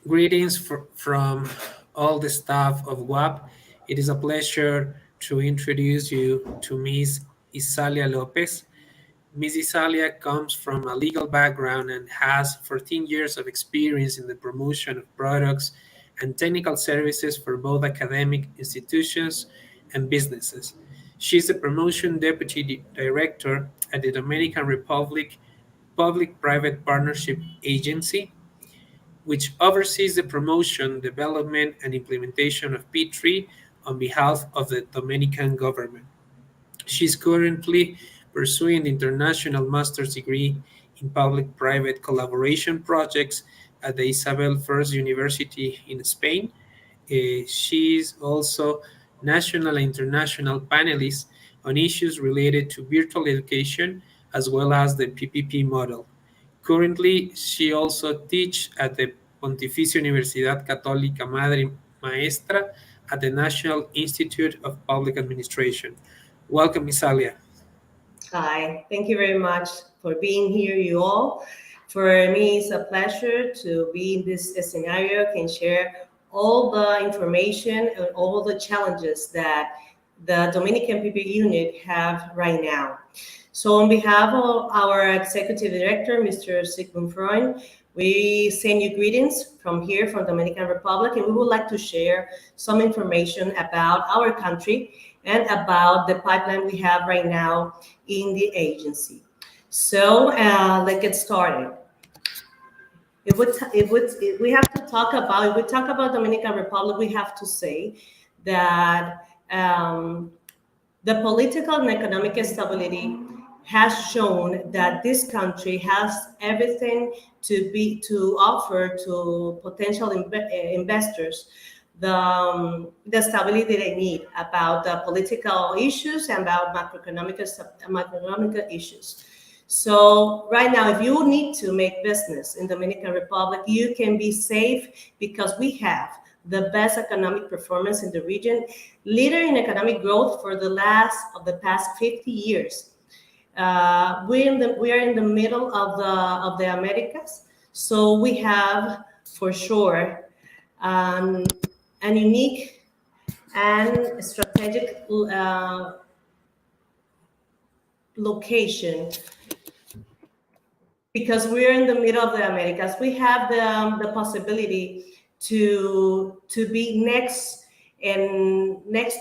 Greetings from all the staff of WAPP. It is a pleasure to introduce you to Ms. Isalia Lopez. Ms. Isalia comes from a legal background and has 14 years of experience in the promotion of products and technical services for both academic institutions and businesses. She is the Promotion Deputy Director at the Dominican Republic Public-Private Partnership Agency, which oversees the promotion, development, and implementation of P3 on behalf of the Dominican government. She is currently pursuing the International Master's degree in Public-Private Collaboration Projects at the Isabel I University in Spain. She is also national and international panelist on issues related to virtual education as well as the PPP model. Currently, she also teaches at the Pontificia Universidad Católica Madre Maestra at the National Institute of Public Administration. Welcome, Ms. Alia. Hi, thank you very much for being here, you all. For me, it's a pleasure to be in this scenario, can share all the information and all the challenges that the Dominican PP unit have right now. So on behalf of our Executive Director, Mr. Sigmund Freund, we send you greetings from here, from Dominican Republic, and we would like to share some information about our country and about the pipeline we have right now in the agency. So let's get started. If we talk about Dominican Republic, we have to say that the political and economic stability has shown that this country has everything to offer to potential investors the stability they need about the political issues and about macroeconomic issues. So right now, if you need to make business in Dominican Republic, you can be safe because we have the best economic performance in the region, leader in economic growth for the past 50 years. We are in the middle of the Americas, so we have for sure an unique and strategic location because we're in the middle of the Americas. We have the possibility to be next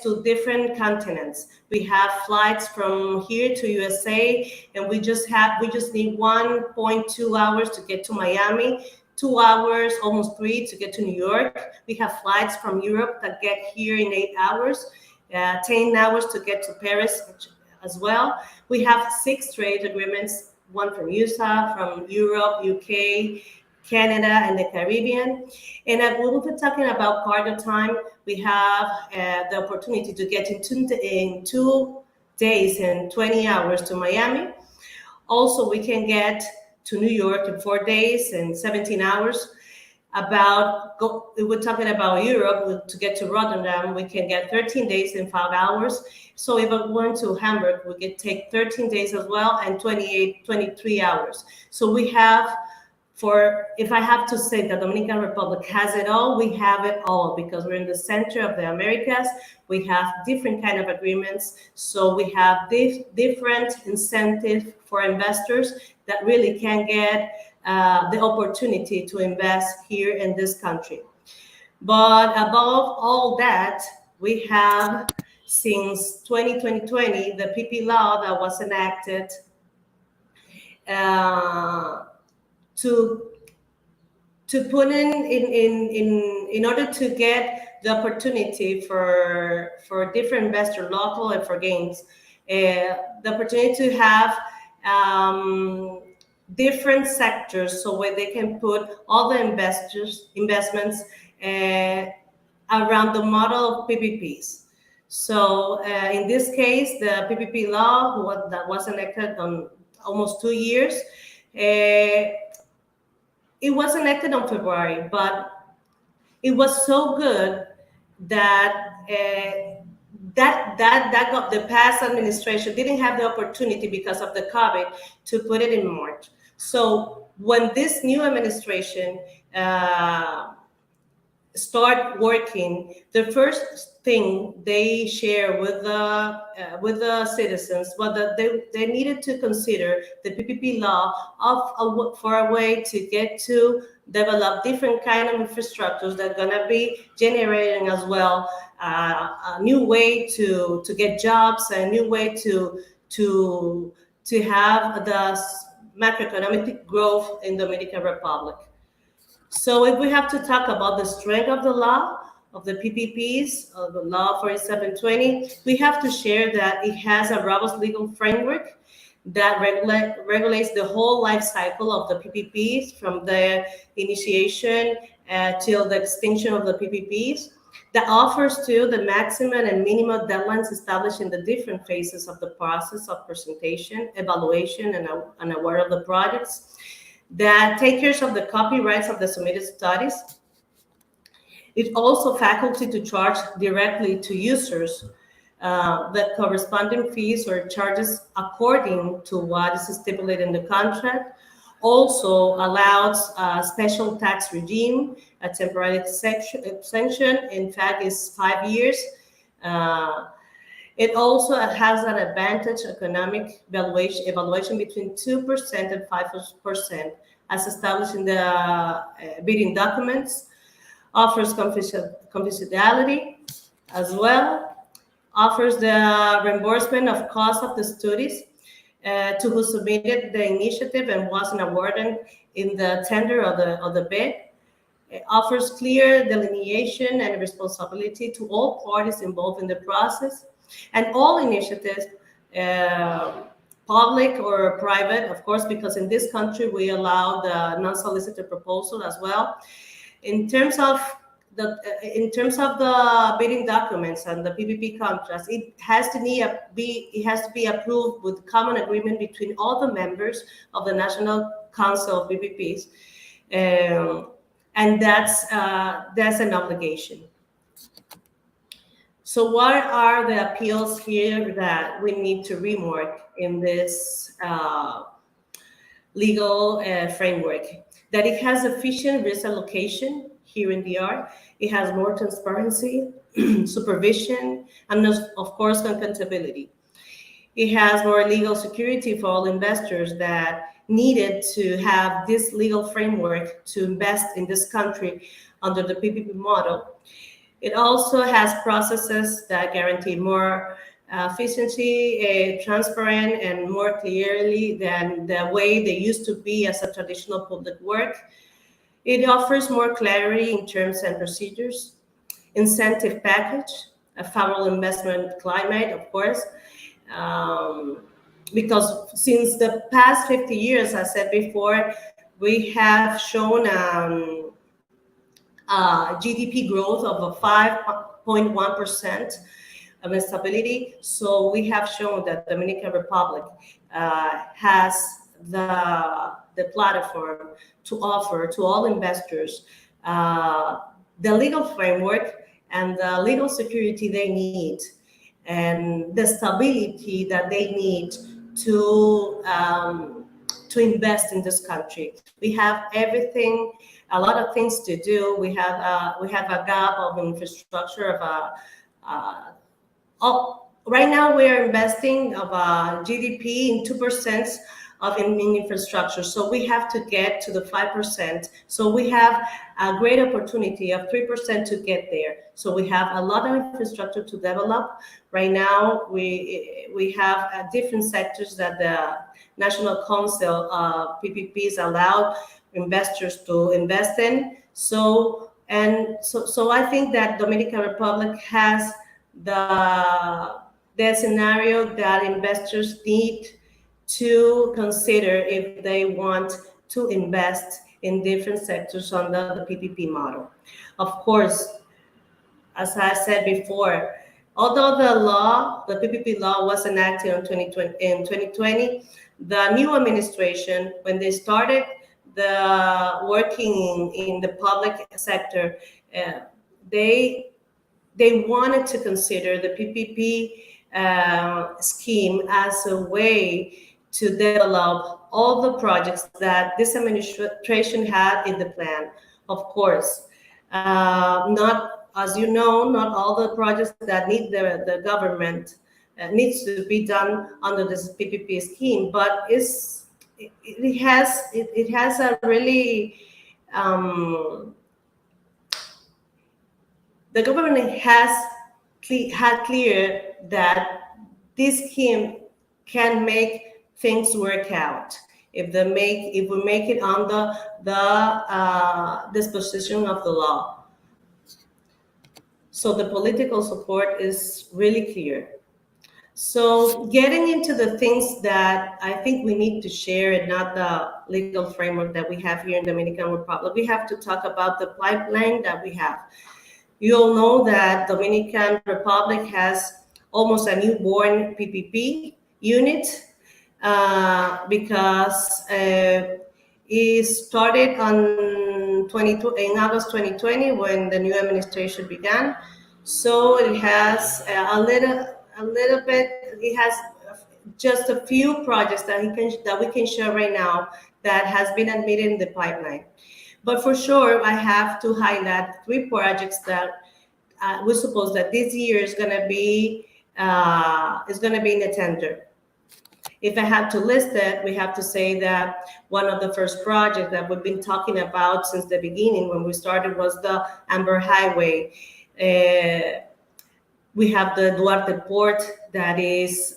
to different continents. We have flights from here to USA, and we just need 1.2 hours to get to Miami, 2 hours, almost 3 to get to New York. We have flights from Europe that get here in 8 hours, 10 hours to get to Paris as well. We have 6 trade agreements, one from USA, from Europe, UK, Canada, and the Caribbean. And when we're talking about cargo time, we have the opportunity to get in 2 days and 20 hours to Miami. Also, we can get to New York in 4 days and 17 hours. We're talking about Europe, to get to Rotterdam, we can get 13 days and 5 hours. So if we're going to Hamburg, we can take 13 days as well and 23 hours. So we have, if I have to say the Dominican Republic has it all, we have it all because we're in the center of the Americas. We have different kind of agreements. So we have different incentives for investors that really can get the opportunity to invest here in this country. But above all that, we have, since 2020, the PP law that was enacted to put in order to get the opportunity for different investors, local and for gains, the opportunity to have different sectors, so where they can put all the investments around the model of PPPs. So in this case, the PPP law that was enacted on almost 2 years, it was enacted on February, but it was so good that the past administration didn't have the opportunity because of the COVID to put it in March. So when this new administration start working, the first thing they share with the citizens was that they needed to consider the PPP law for a way to get to develop different kind of infrastructures that are going to be generating as well a new way to get jobs, a new way to have the macroeconomic growth in the Dominican Republic. So if we have to talk about the strength of the law, of the PPPs, of the law 4720, we have to share that it has a robust legal framework that regulates the whole life cycle of the PPPs from the initiation till the extinction of the PPPs, that offers to the maximum and minimum deadlines established in the different phases of the process of presentation, evaluation, and award of the projects, that take care of the copyrights of the submitted studies. It also faculty to charge directly to users the corresponding fees or charges according to what is stipulated in the contract. Also allows a special tax regime, a temporary extension. In fact, is 5 years. It also has an advantage economic evaluation between 2% and 5%, as established in the bidding documents, offers confidentiality as well, offers the reimbursement of cost of the studies to who submitted the initiative and wasn't awarded in the tender of the bid. It offers clear delineation and responsibility to all parties involved in the process, and all initiatives, public or private, of course, because in this country we allow the non-solicited proposal as well. In terms of the bidding documents and the PPP contracts, it has to be approved with common agreement between all the members of the National Council of PPPs, and that's an obligation. So what are the appeals here that we need to remark in this legal framework? That it has efficient risk allocation here in DR. It has more transparency, supervision, and of course, accountability. It has more legal security for all investors that needed to have this legal framework to invest in this country under the PPP model. It also has processes that guarantee more efficiency, transparent, and more clearly than the way they used to be as a traditional public work. It offers more clarity in terms and procedures, incentive package, a favorable investment climate, of course, because since the past 50 years, as I said before, we have shown GDP growth of 5.1% of stability. So we have shown that the Dominican Republic has the platform to offer to all investors the legal framework and the legal security they need and the stability that they need to invest in this country. We have everything, a lot of things to do. We have a gap of infrastructure right now we're investing of GDP in 2% in infrastructure. So we have to get to the 5%. So we have a great opportunity of 3% to get there. So we have a lot of infrastructure to develop. Right now, we have different sectors that the National Council of PPPs allow investors to invest in. So I think that Dominican Republic has the scenario that investors need to consider if they want to invest in different sectors under the PPP model. Of course, as I said before, although the PPP law was enacted in 2020, the new administration, when they started working in the public sector, they wanted to consider the PPP scheme as a way to develop all the projects that this administration had in the plan. Of course, Not, as you know, not all the projects that need the government needs to be done under this PPP scheme, but it has a really the government has had clear that this scheme can make things work out if we make it under the disposition of the law. So the political support is really clear. So getting into the things that I think we need to share and not the legal framework that we have here in Dominican Republic, we have to talk about the pipeline that we have. You all know that Dominican Republic has almost a newborn PPP unit because it started in August 2020 when the new administration began. So it has a little bit. It has just a few projects that we can share right now that has been admitted in the pipeline. But for sure, I have to highlight 3 projects that we suppose that this year is going to be in a tender. If I have to list it, we have to say that one of the first projects that we've been talking about since the beginning when we started was the Amber Highway. We have the Duarte Port that is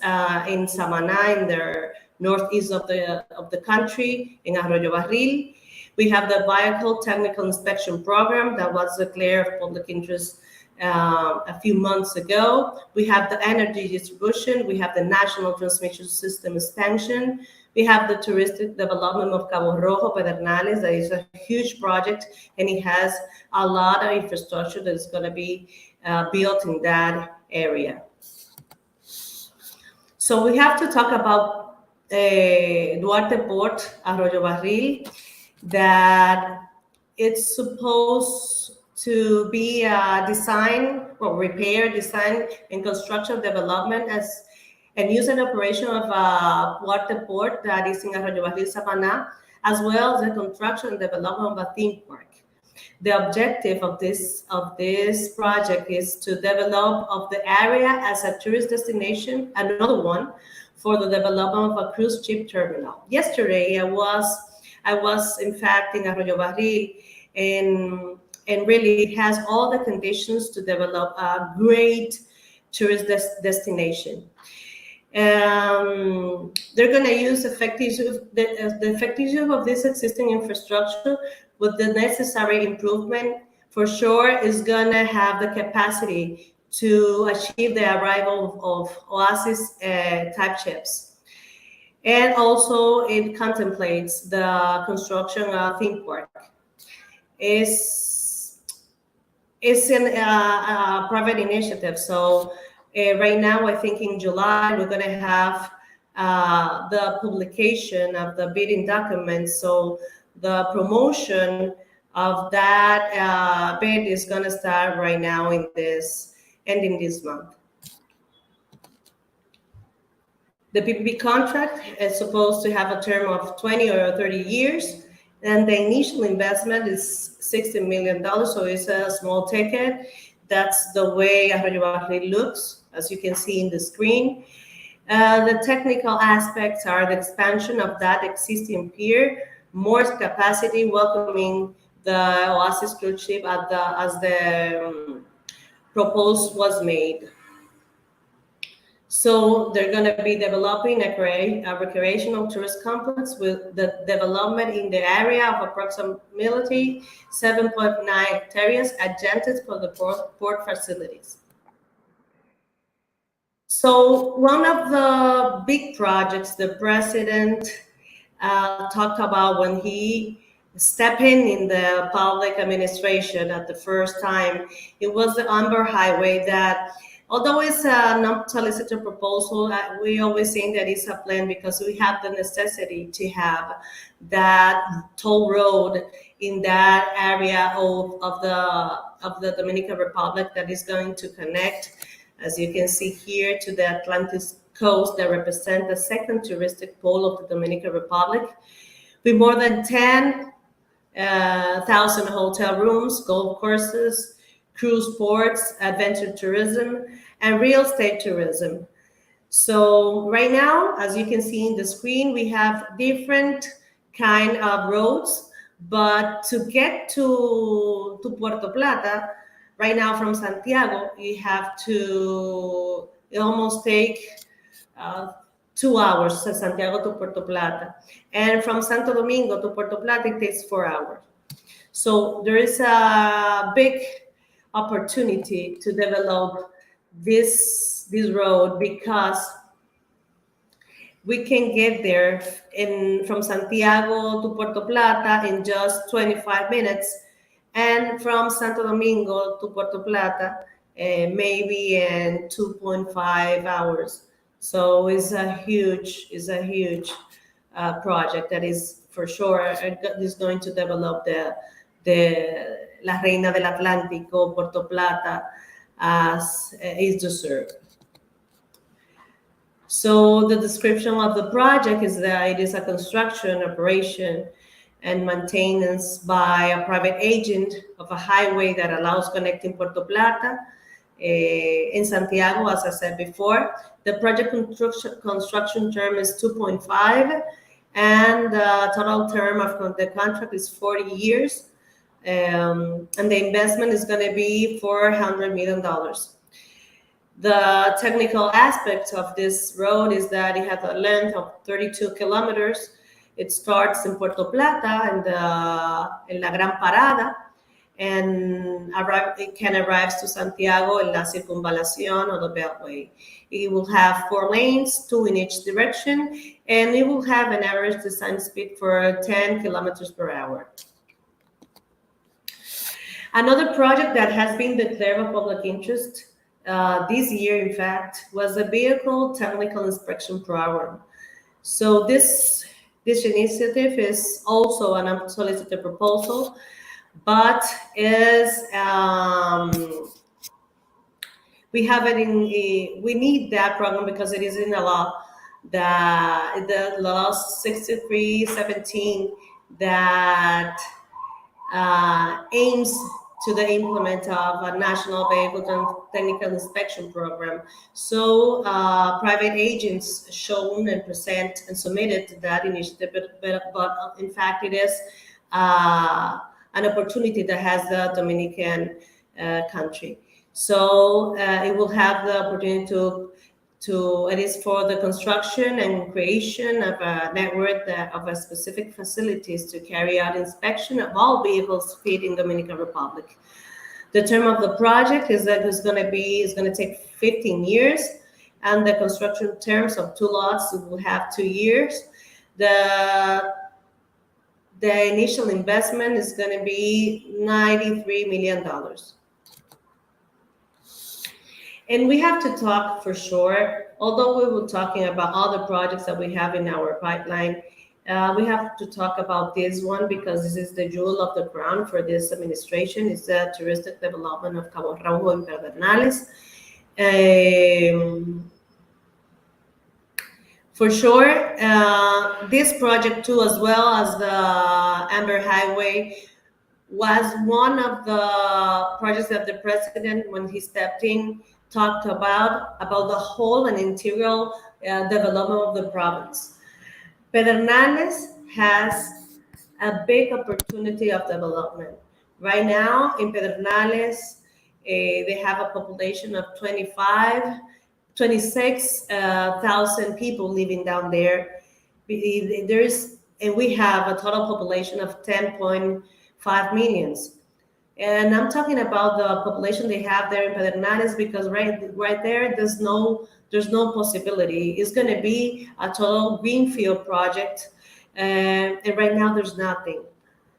in Samaná, in the northeast of the country, in Arroyo Barril. We have the Vehicle Technical Inspection Program that was declared of public interest a few months ago. We have the energy distribution. We have the National Transmission System expansion. We have the touristic development of Cabo Rojo, Pedernales. That is a huge project, and it has a lot of infrastructure that is going to be built in that area. So we have to talk about Duarte Port, Arroyo Barril, that it's supposed to be repair, design, and construction development and use and operation of Duarte Port that is in Arroyo Barril, Samaná, as well as the construction and development of a theme park. The objective of this project is to develop of the area as a tourist destination, another one for the development of a cruise ship terminal. Yesterday, I was in fact in Arroyo Barril, and really it has all the conditions to develop a great tourist destination. They're going to use the effective use of this existing infrastructure with the necessary improvement. For sure, is going to have the capacity to achieve the arrival of Oasis type ships. And also it contemplates the construction of theme park. It's a private initiative. So right now, I think in July, we're going to have the publication of the bidding documents. So the promotion of that bid is going to start right now ending this month. The PPP contract is supposed to have a term of 20 or 30 years, and the initial investment is $60 million, so it's a small ticket. That's the way Arroyo Barril looks, as you can see in the screen. The technical aspects are the expansion of that existing pier, more capacity, welcoming the Oasis cruise ship as the proposal was made. So they're going to be developing a recreational tourist complex with the development in the area of approximately 7.9 hectares adjacent for the port facilities. So one of the big projects the president talked about when he stepped in the public administration at the first time, it was the Amber Highway that, although it's a non-solicited proposal, we always think that it's a plan because we have the necessity to have that toll road in that area of the Dominican Republic that is going to connect, as you can see here, to the Atlantic coast that represent the second touristic pole of the Dominican Republic, with more than 10 1,000 hotel rooms, golf courses, cruise ports, adventure tourism, and real estate tourism. So right now, as you can see in the screen, we have different kind of roads, but to get to Puerto Plata, right now from Santiago, you have to almost take uh, 2 hours to Santiago to Puerto Plata. And from Santo Domingo to Puerto Plata, it takes 4 hours. So there is a big opportunity to develop this road, because we can get there from Santiago to Puerto Plata in just 25 minutes, and from Santo Domingo to Puerto Plata maybe in 2.5 hours. So it's a huge project that is for sure is going to develop the La Reina del Atlántico, Puerto Plata, as is deserved. So the description of the project is that it is a construction, operation, and maintenance by a private agent of a highway that allows connecting Puerto Plata in Santiago, as I said before. The project construction term is 2.5, and the total term of the contract is 40 years. And the investment is going to be $400 million. The technical aspect of this road is that it has a length of 32 kilometers. It starts in Puerto Plata in La Gran Parada, and it can arrive to Santiago in La Circunvalación or the Beltway. It will have 4 lanes, 2 in each direction, and it will have an average design speed for 10 kilometers per hour. Another project that has been declared of public interest this year, in fact, was a vehicle technical inspection program. So this initiative is also an unsolicited proposal, but is we need that program because it is in the law, the law 6317 that aims to the implement of a national vehicle technical inspection program. So private agents shown and present and submitted that initiative, but in fact it is an opportunity that has the Dominican country. So it will have the opportunity it is for the construction and creation of a network of a specific facilities to carry out inspection of all vehicles fit in Dominican Republic. The term of the project is that it's going to take 15 years, and the construction terms of 2 lots will have 2 years. The initial investment is going to be $93 million. And we have to talk for sure, although we were talking about other projects that we have in our pipeline, we have to talk about this one because this is the jewel of the crown for this administration. It's the touristic development of Cabo Rojo and Pedernales. For sure, this project too, as well as the Amber Highway, was one of the projects that the president, when he stepped in, talked about the whole and integral development of the province. Pedernales has a big opportunity of development. Right now in Pedernales, they have a population of 26,000 people living down there. And we have a total population of 10.5 millions. And I'm talking about the population they have there in Pedernales because right there, there's no possibility. It's going to be a total greenfield project. And right now, there's nothing.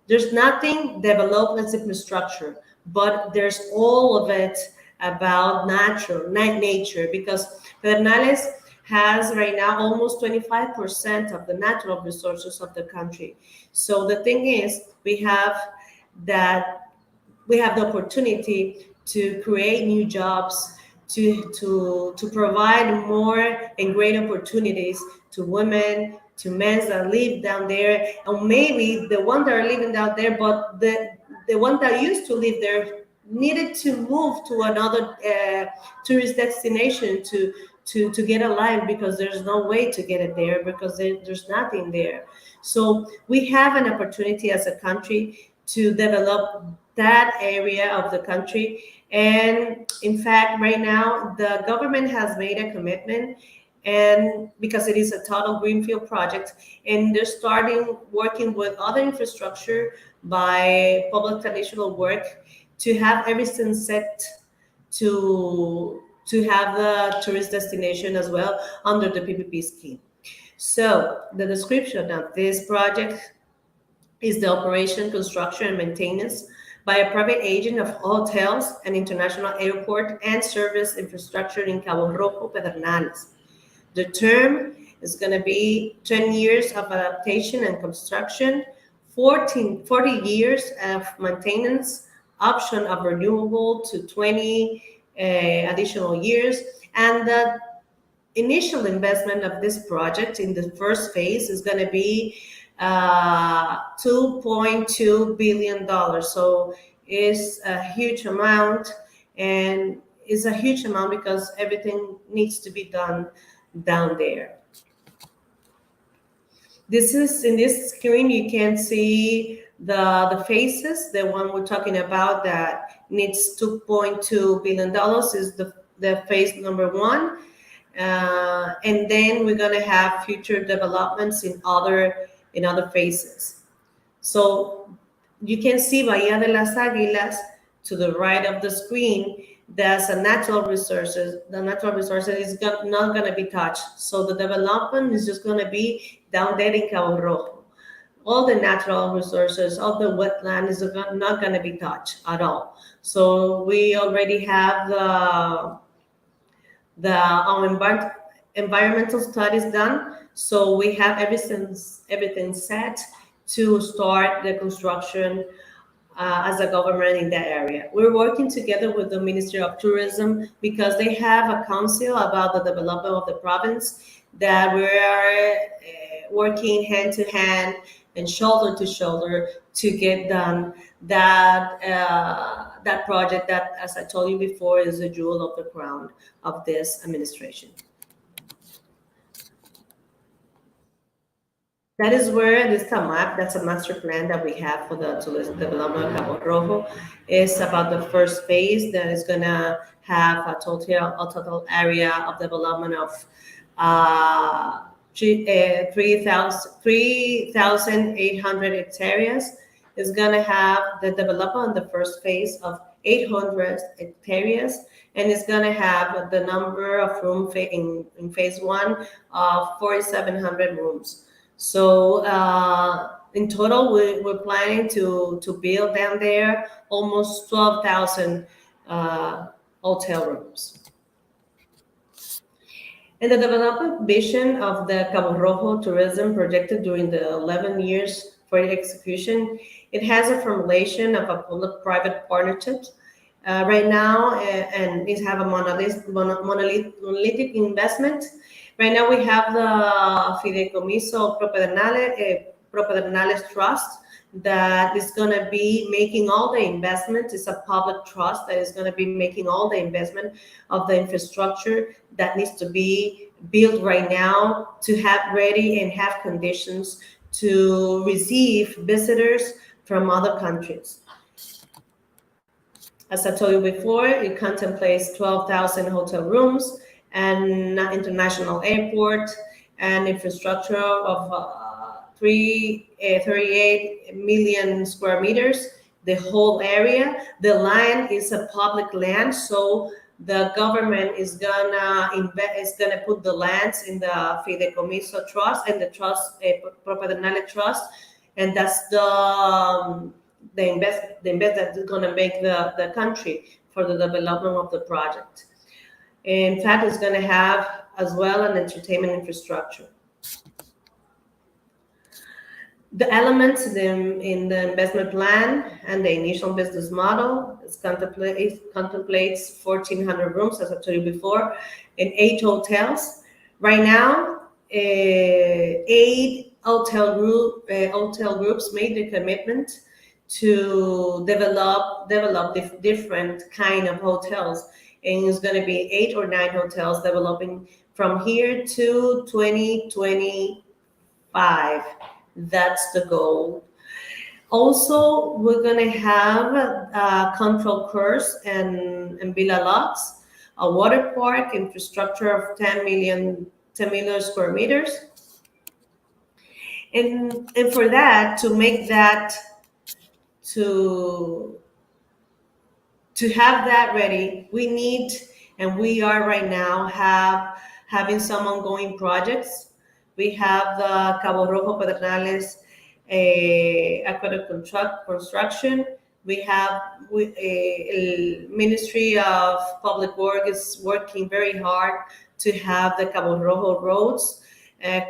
There's nothing developed as infrastructure, but there's all of it about nature, because Pedernales has right now almost 25% of the natural resources of the country. So the thing is, we have the opportunity to create new jobs, to provide more and great opportunities to women, to men that live down there, and maybe the ones that are living down there, but the one that used to live there needed to move to another tourist destination to get a life, because there's no way to get it there, because there's nothing there. So we have an opportunity as a country to develop that area of the country. And in fact, right now, the government has made a commitment, and because it is a total greenfield project, and they're starting working with other infrastructure by public traditional work to have everything set to have the tourist destination as well under the PPP scheme. So the description of this project is the operation, construction, and maintenance by a private agent of hotels and international airport and service infrastructure in Cabo Rojo, Pedernales. The term is going to be 10 years of adaptation and construction, 40 years of maintenance, option of renewable to 20 additional years, and the initial investment of this project in the first phase is going to be $2.2 billion. So it's a huge amount, and it's a huge amount because everything needs to be done down there. This is, in this screen, you can see the phases. The one we're talking about that needs $2.2 billion is the phase number one. And then we're going to have future developments in other phases. So you can see Bahía de las Águilas to the right of the screen. There's a natural resources. The natural resources is not going to be touched. So the development is just going to be down there in Cabo Rojo. All the natural resources, all the wetland is not going to be touched at all. So we already have the environmental studies done. So we have everything set to start the construction as a government in that area. We're working together with the Ministry of Tourism because they have a council about the development of the province that we are working hand to hand and shoulder to shoulder to get done that project that, as I told you before, is the jewel of the crown of this administration. That is where this is a map. That's a master plan that we have for the tourism development of Cabo Rojo. It's about the first phase that is going to have a total area of development of 3,800 hectares. It's going to have the development in the first phase of 800 hectares, and it's going to have the number of rooms in phase one of 4,700 rooms. So in total, we're planning to build down there almost 12,000 hotel rooms. And the development vision of the Cabo Rojo tourism projected during the 11 years for execution, it has a formulation of a public-private partnership right now, and it have a monolithic investment. Right now we have the Fideicomiso Pro Pedernales Trust that is going to be making all the investment. It's a public trust that is going to be making all the investment of the infrastructure that needs to be built right now to have ready and have conditions to receive visitors from other countries. As I told you before, it contemplates 12,000 hotel rooms and international airport and infrastructure of 38 million square meters, the whole area. The land is a public land, so the government is gonna put the lands in the Fideicomiso Trust and the Trust Pro Pedernales Trust, and that's the investment that is gonna make the country for the development of the project. In fact, it's going to have as well an entertainment infrastructure. The elements in the investment plan and the initial business model contemplates 1,400 rooms, as I told you before, in 8 hotels. Right now, 8 hotel groups made the commitment to develop different kind of hotels, and it's going to be 8 or 9 hotels developing from here to 2025. That's the goal. Also, we're going to have a control course and Villa Lux, a water park, infrastructure of 10 million square meters. And for that, to make that, to have that ready, we need, and we are right now having some ongoing projects. We have the Cabo Rojo Pedernales aqueduct construction. We have Ministry of Public Works is working very hard to have the Cabo Rojo roads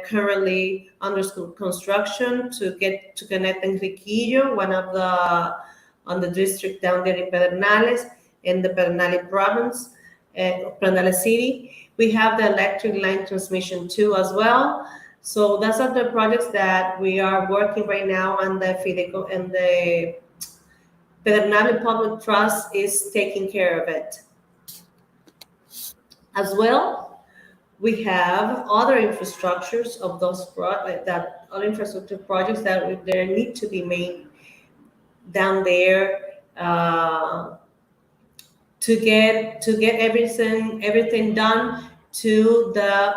currently under construction to connect Enriquillo, one of the on the district down there in Pedernales, in the Pedernales province, Pedernales city. We have the electric line transmission too as well. So those are the projects that we are working right now, and the Fideco and the Pedernales Public Trust is taking care of it. As well, we have other infrastructures of those other infrastructure projects that there need to be made down there to get everything done to the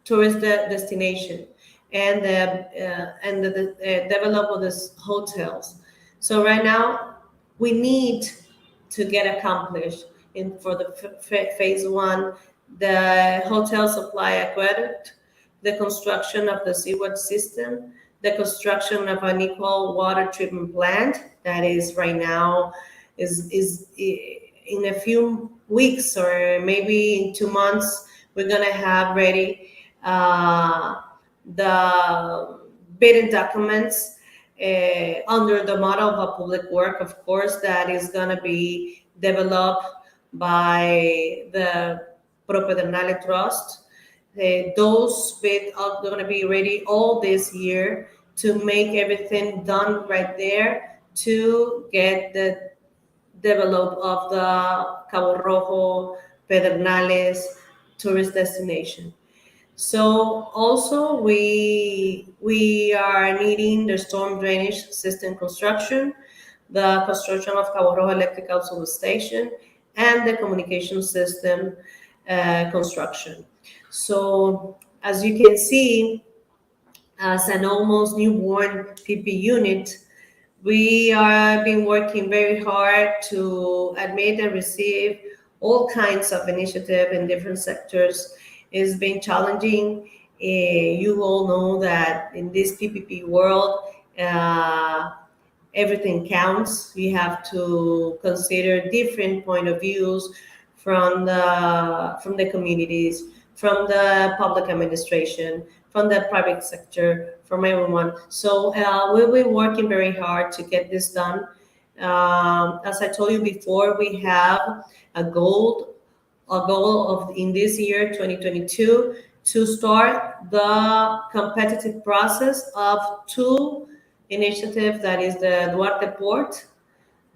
tourist destination and the develop of these hotels. So right now we need to get accomplished for the phase 1, the hotel supply aqueduct, the construction of the sewage system, the construction of an equal water treatment plant that is right now is in a few weeks or maybe in 2 months we're gonna have ready the bidding documents under the model of a public work, of course, that is gonna be developed by the Pro Pedernales Trust. Those bids are going to be ready all this year to make everything done right there to get the develop of the Cabo Rojo Pedernales tourist destination. So also we are needing the storm drainage system construction, the construction of Cabo Rojo electrical substation, and the communication system construction. So as you can see, as an almost newborn PP unit, we are been working very hard to admit and receive all kinds of initiative in different sectors. It's been challenging. You all know that in this PPP world, everything counts. You have to consider different point of views from the communities, from the public administration, from the private sector, from everyone. So we'll be working very hard to get this done. As I told you before, we have a goal of in this year 2022 to start the competitive process of 2 initiatives, that is the Duarte Port,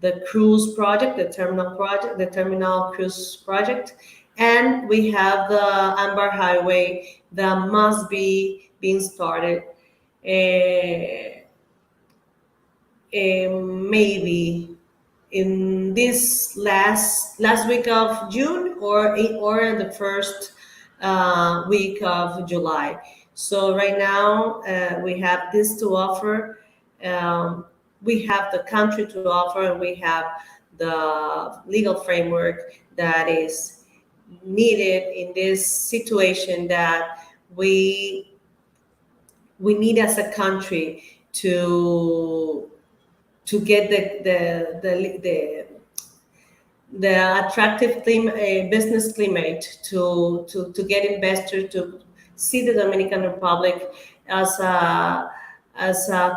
the cruise project, the terminal cruise project, and we have the Amber Highway that must be being started maybe in this last week of June or in the first week of July. So right now we have this to offer. We have the country to offer, and we have the legal framework that is needed in this situation that we need as a country to get the attractive business climate to get investors to see the Dominican Republic as a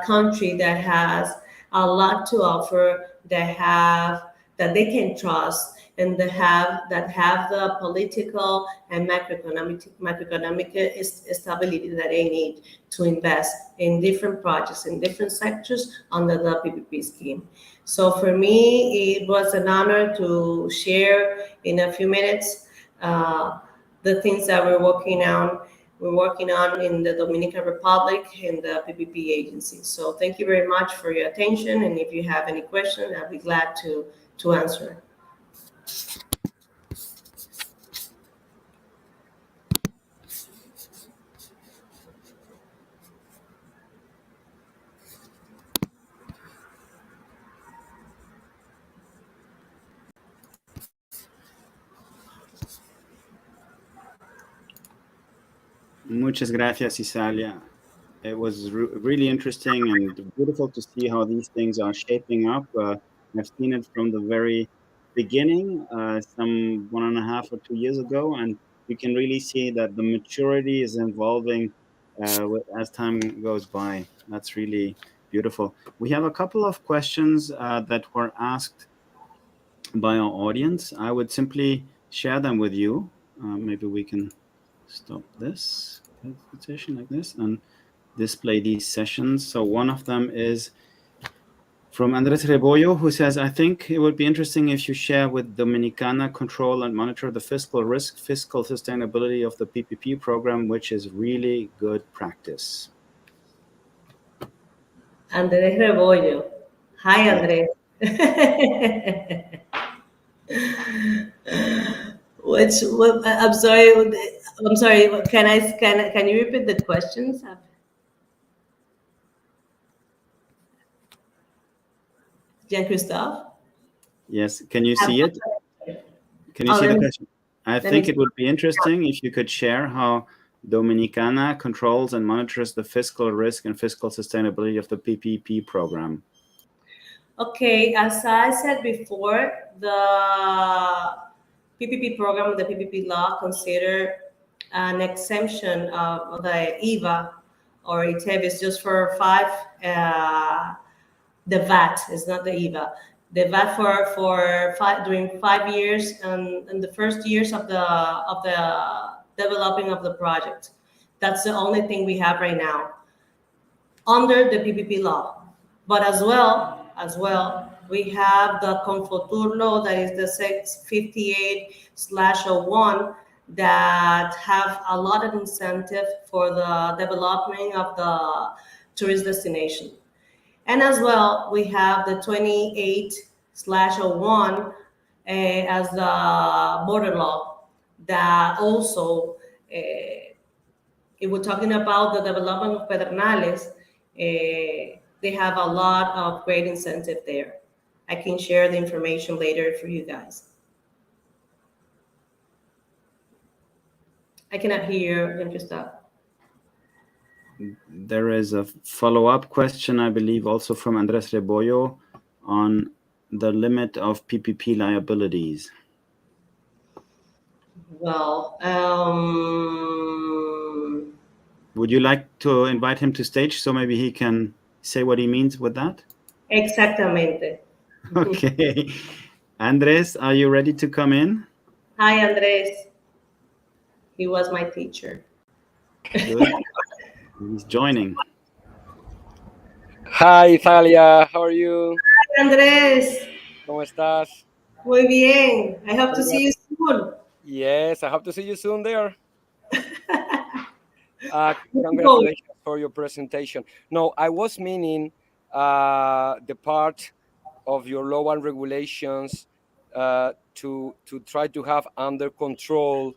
country that has a lot to offer, that they can trust, and that have the political and macroeconomic stability that they need to invest in different projects in different sectors under the PPP scheme. So for me, it was an honor to share in a few minutes the things that we're working on in the Dominican Republic in the PPP agency. So thank you very much for your attention. And if you have any questions, I'll be glad to answer. Muchas gracias, Isalia. It was really interesting and beautiful to see how these things are shaping up. I've seen it from the very beginning, some 1.5 or 2 years ago, and you can really see that the maturity is evolving as time goes by. That's really beautiful. We have a couple of questions that were asked by our audience. I would simply share them with you. Maybe we can stop this presentation like this and display these sessions. So one of them is from Andres Rebollo, who says, I think it would be interesting if you share with Dominicana control and monitor the fiscal risk, fiscal sustainability of the PPP program, which is really good practice. Andrés Rebollo. Hi, Andrés. I'm sorry. I'm sorry. Can you repeat the questions? Jean-Christophe? Yes. Can you see it? Can you see the question? I think it would be interesting if you could share how Dominicana controls and monitors the fiscal risk and fiscal sustainability of the PPP program. Okay, as I said before, the PPP program, the PPP law, consider an exemption of the IVA or ITEVIS just for the VAT is not the IVA. The VAT for during 5 years and the first years of the developing of the project. That's the only thing we have right now under the PPP law. But as well, we have the Confotur law, that is the 658/01, that have a lot of incentive for the development of the tourist destination. And as well, we have the 28/01 as the border law that also, if we're talking about the development of Pedernales, they have a lot of great incentive there. I can share the information later for you guys. I cannot hear you, Gustav. There is a follow-up question, I believe, also from Andres Rebollo on the limit of PPP liabilities. Well, would you like to invite him to stage so maybe he can say what he means with that? Exactamente. Okay. Andres, are you ready to come in? Hi, Andres. He was my teacher. Good. He's joining. Hi, Italia. How are you? Hi, Andres. ¿Cómo estás? Muy bien. I hope to see you soon. Yes, I hope to see you soon there. Congratulations for your presentation. No, I was meaning the part of your law and regulations to try to have under control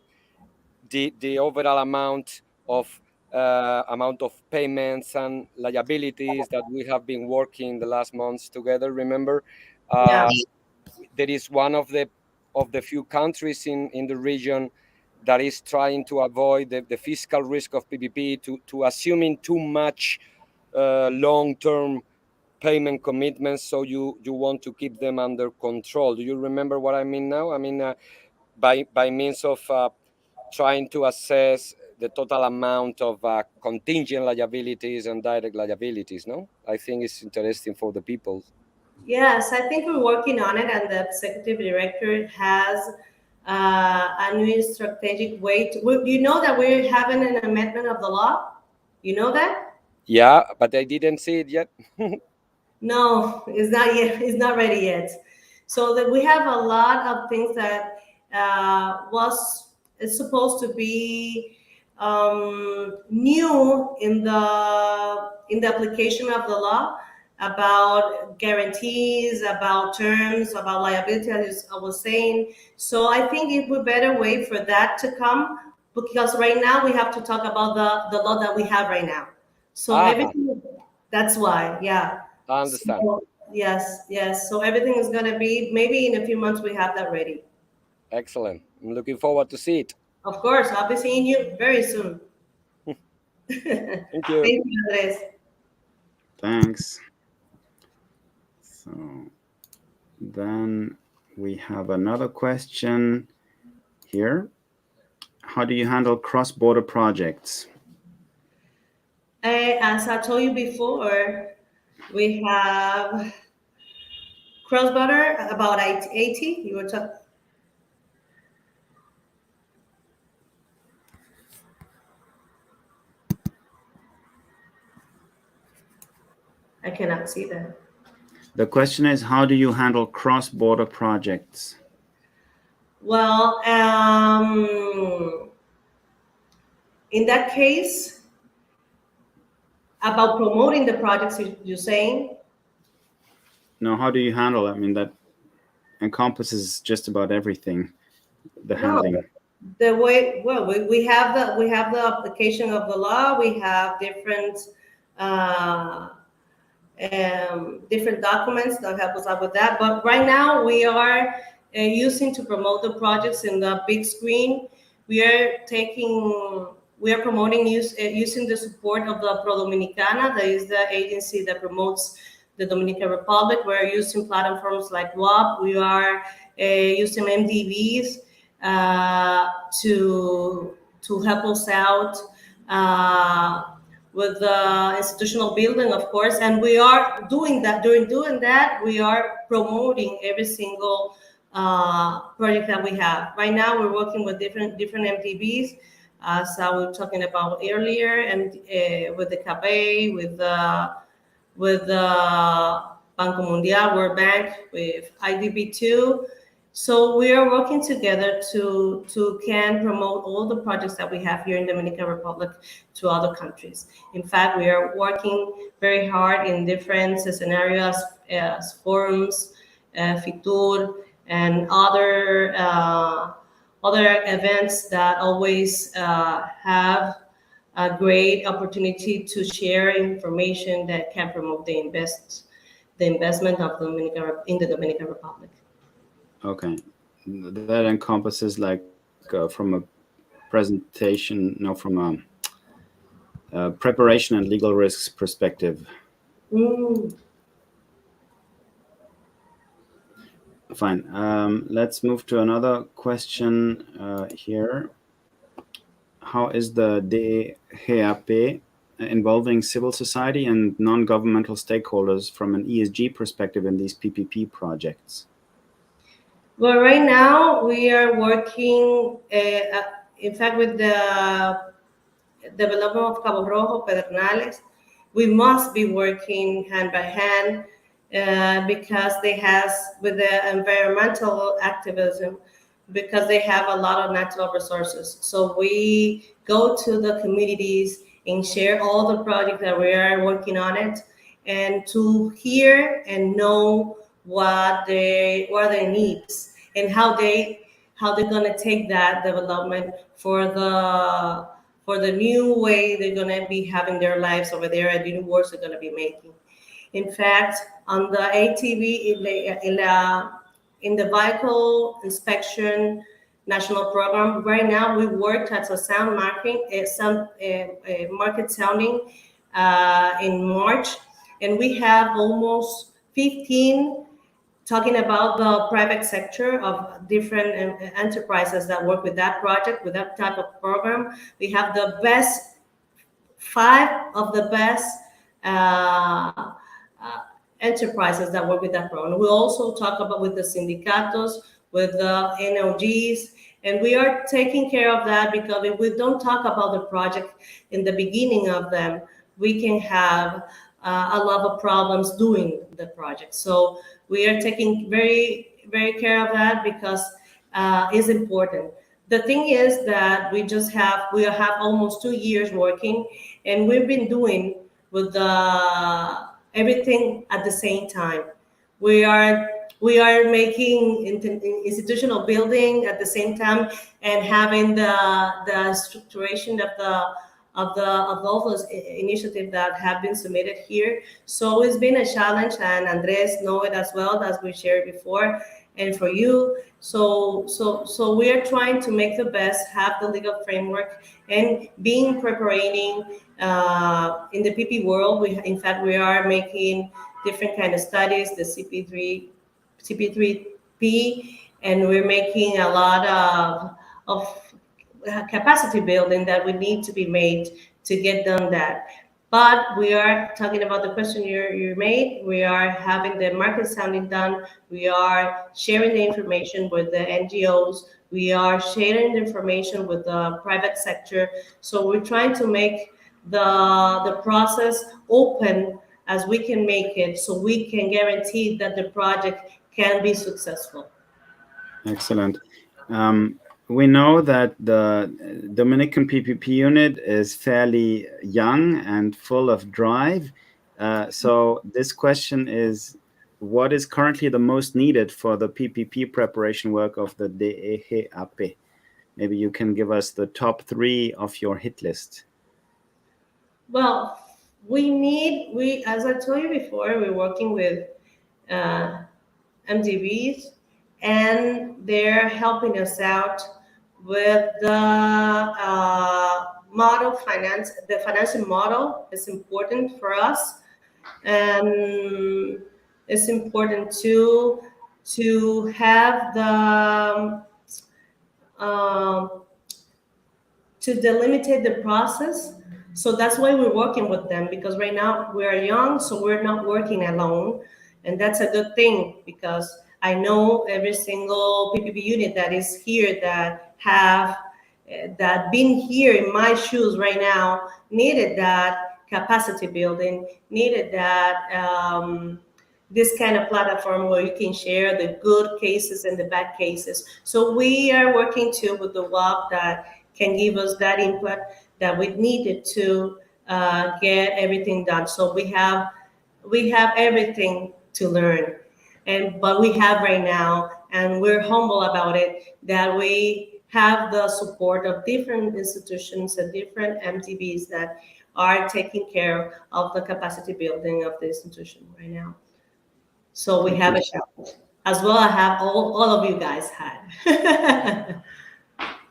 the overall amount of payments and liabilities that we have been working the last months together. Remember, Yeah. there is one of the few countries in the region that is trying to avoid the fiscal risk of PPP to assuming too much long-term payment commitments. So you want to keep them under control. Do you remember what I mean now? I mean, by means of trying to assess the total amount of contingent liabilities and direct liabilities. No, I think it's interesting for the people. Yes, I think we're working on it, and the executive director has a new strategic way to. You know that we're having an amendment of the law. You know that? Yeah, but I didn't see it yet. No, it's not yet. It's not ready yet. So that we have a lot of things that was is supposed to be new in the application of the law about guarantees, about terms, about liability, as I was saying. So I think it would better wait for that to come, because right now we have to talk about the law that we have right now. So Aha, everything, that's why, yeah. I understand. So, yes, yes. So everything is going to be, maybe in a few months we have that ready. Excellent. I'm looking forward to see it. Of course, I'll be seeing you very soon. Thank you. Thank you, Andres. Thanks. So then we have another question here. How do you handle cross-border projects? As I told you before, we have cross-border about 80. You were talking. I cannot see that. The question is, how do you handle cross-border projects? Well, in that case, about promoting the projects, you're saying? No, how do you handle it? I mean, that encompasses just about everything, the No, handling. the way, well, we have the application of the law. We have uh, different documents that help us out with that. But right now we are using to promote the projects in the big screen. We are promoting using the support of the Pro Dominicana, that is the agency that promotes the Dominican Republic. We're using platforms like WAPPP. We are using MDBs to help us out with the institutional building, of course, and we are doing that. During doing that, we are promoting every single project that we have. Right now, we're working with different MDBs, as I was talking about earlier, and with the CAPE, with the Banco Mundial, World Bank, with IDB2. So we are working together to can promote all the projects that we have here in Dominican Republic to other countries. In fact, we are working very hard in different scenarios, forums, FITUR, and other events that always have a great opportunity to share information that can promote the investment of in the Dominican Republic. Okay, that encompasses like from a presentation, no, from a preparation and legal risks perspective. Fine. Let's move to another question here. How is the DGAP involving civil society and non-governmental stakeholders from an ESG perspective in these PPP projects? Well, right now we are working, in fact, with the development of Cabo Rojo, Pedernales. We must be working hand by hand because they have, with the environmental activism, because they have a lot of natural resources. So we go to the communities and share all the projects that we are working on it, and to hear and know what their needs and how they're gonna take that development for the new way they're gonna be having their lives over there and the new works they're gonna be making. In fact, on the ATV, in the vehicle inspection national program, right now we worked as a sound marking, market sounding in March, and we have almost 15 talking about the private sector of different enterprises that work with that project, with that type of program. We have the best, 5 of the best enterprises that work with that program. We also talk about with the sindicatos, with the NLGs, and we are taking care of that, because if we don't talk about the project in the beginning of them, we can have a lot of problems doing the project. So we are taking very, very care of that, because it's important. The thing is that we have almost 2 years working, and we've been doing with everything at the same time. We are making institutional building at the same time, and having the structuration of all those initiatives that have been submitted here. So it's been a challenge, and Andres know it as well, as we shared before, and for you. So we are trying to make the best, have the legal framework, and being preparing in the PP world. In fact, we are making different kind of studies, the CP3P, and we're making a lot of capacity building that would need to be made to get done that. But we are talking about the question you made. We are having the market sounding done. We are sharing the information with the NGOs. We are sharing the information with the private sector. So we're trying to make the process open as we can make it, so we can guarantee that the project can be successful. Excellent. We know that the Dominican PPP unit is fairly young and full of drive. So this question is, what is currently the most needed for the PPP preparation work of the WAPPP? Maybe you can give us the top 3 of your hit list. Well, as I told you before, we're working with MDBs, and they're helping us out with the the financing model is important for us, and it's important to have the to delimitate the process. So that's why we're working with them, because right now we are young, so we're not working alone, and that's a good thing, because I know every single PPP unit that is here that been here in my shoes right now needed that capacity building, needed that this kind of platform where you can share the good cases and the bad cases. So we are working too with the WAPPP that can give us that input that we needed to get everything done. So we have everything to learn, but we have right now, and we're humble about it, that we have the support of different institutions and different MTBs that are taking care of the capacity building of the institution right now. So we have a challenge, as well as have all of you guys had.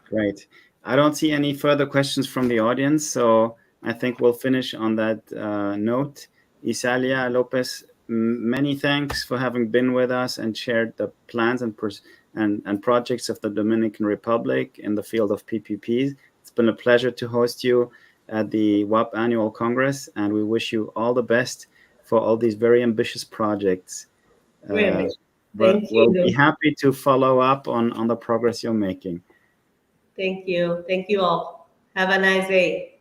Great. I don't see any further questions from the audience, so I think we'll finish on that note. Isalia Lopez, many thanks for having been with us and shared the plans and projects of the Dominican Republic in the field of PPPs. It's been a pleasure to host you at the WAPPP Annual Congress, and we wish you all the best for all these very ambitious projects. Thank we'll you. be happy to follow up on the progress you're making. Thank you. Thank you all. Have a nice day.